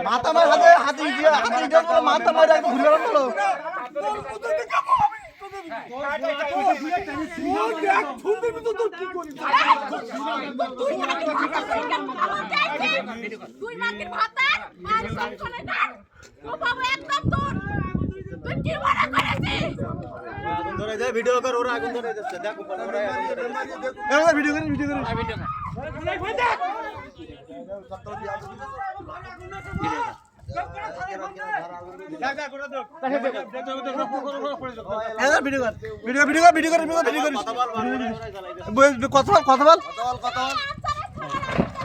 মাথা মার হাতে হাতে দিয়া হাতে দিয়া করে মাথা মারে একদম ঘুরে গেল তুই মাকে ভাতা আর সংসারে না ও বাবা একদম তোর তুই কি মনে করেছিস আগুন ধরে যায় ভিডিও কর ওরা আগুন ধরে যাচ্ছে দেখো ওরা আগুন ধরে এই ভিডিও কর ভিডিও কর কথা বল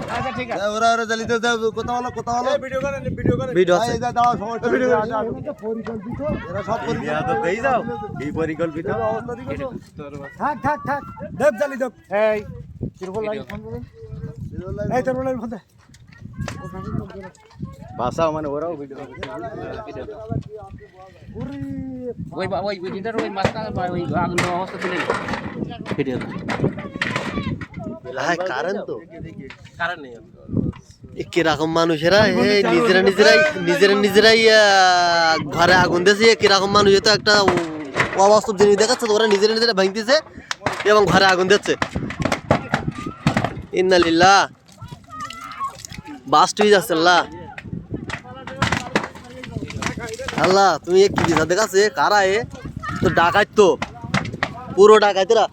আচ্ছা ঠিক আছে ওরা ওরা জলদি কথা বলো ভিডিও আছে দাও সমস্যা ভিডিও পরিকল্পিত এরা সব পরিকল্পিত তো দেই যাও এই পরিকল্পিত থাক দেব জলদি দেব এই তিরপল লাইন ফোন দে এই তিরপল লাইন ফোন দে ভাষা মানে ওরাও ভিডিও ওই ভিডিওটার ওই মাথা ওই আগুন অবস্থা দিলেন ভিডিও হ্যাঁ কারণ তো কারণ নেই কিরকম মানুষেরা নিজেরাই ঘরে আগুন দিয়েছে কিরকম মানুষ তো একটা অবাস্তব জিনিস দেখাচ্ছে তো ওরা নিজেরা ভাঙতেছে এবং ঘরে আগুন দিচ্ছে ইন্নালিল্লাহ বাস্ট হয়ে যাচ্ছে আল্লাহ তুমি কি দেখাচ্ছে কারা এ তো ডাকাইত তো পুরো ডাকাইতরা